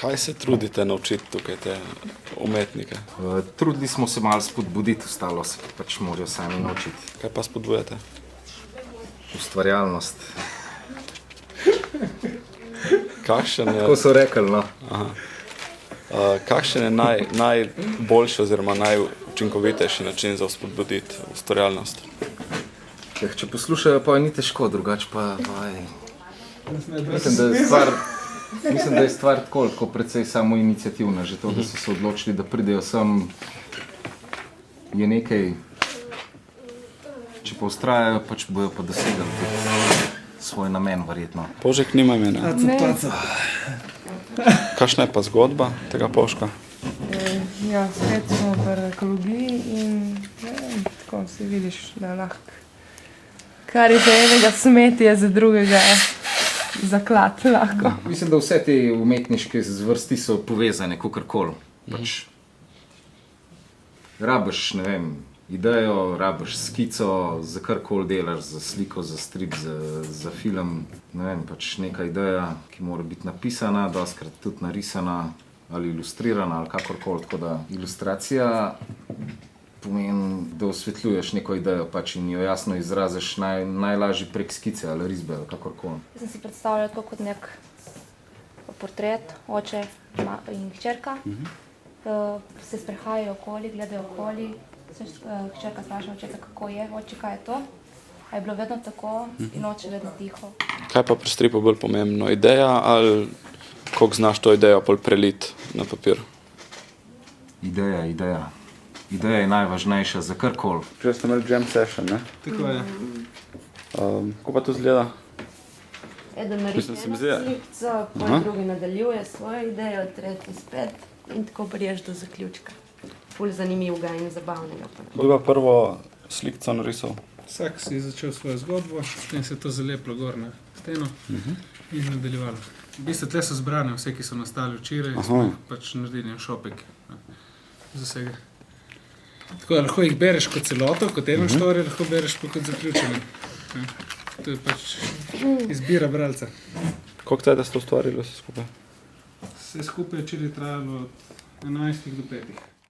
Kaj se trudite naučiti tukaj te umetnike? Trudili smo se malo spodbuditi, ostalo se pač morajo sami naučiti. Kaj pa spodbujate? Ustvarjalnost. Kakšen je, Tako so rekli, no. kakšen je najboljši oziroma najučinkovitejši način za spodbuditi ustvarjalnost? Če poslušajo, pa ni težko, drugače pa mislim, da je stvar tako precej samoiniciativna, že to, da so se odločili, da pridejo sem, je nekaj, če pa vztrajajo, pač bojo pa dosegali svoj namen, verjetno. Požek nima imena. Kakšna je pa zgodba tega Požka? Ja, spet smo v ekologiji in ne vem, tako si vidiš, da lahko kar je za enega smeti, je za drugega zaklad lahko. Mislim, da vse te umetniške zvrsti so povezane, kakorkoli. Pač rabiš, ne vem, idejo, rabiš skico, za karkoli delaš, za sliko, za strip, za film. Ne vem, pač neka ideja, ki mora biti napisana, dostikrat tudi narisana ali ilustrirana ali kakorkoli. Tako da ilustracija pomeni, da osvetljuješ neko idejo pač in jo jasno izraziš najlažje prek skice ali risbe ali kakorkoli. Sem si predstavljala to kot nek portret oče in hčerka. Se sprehajajo okoli, gledajo okoli. Hčerka sprašala očeta, kako je, oče, kaj je to. A je bilo vedno tako in oče vedno tiho. Kaj pa pri stripu bolj pomembno? Ideja ali koliko znaš to idejo pol preliti na papir? Ideja. Ideja je najvažnejša za karkoli. Prej ste imeli jam session, ne? Tako je. Kako pa to izgleda? Eden naredi Mislim, se mi eno zdi- slikco, pol drugi nadaljuje svojo idejo, tretji spet in tako priješ do zaključka. Ful zanimivega in zabavnega. Kdo je pa prvo slikco narisal? Vsak si je začel svojo zgodbo, potem se je to zalepilo gor na steno in nadaljevalo. V bistvu tle so zbrane vse, ki so nastali včeraj, smo pač naredili en šopek za vsega. Tako, lahko jih bereš kot celoto, kot eno štorje, lahko bereš pa kot zaključene. To je pač izbira bralca. Koliko cajta ste ustvarili vse skupaj? Vse skupaj je včeraj trajalo od 11 do 5.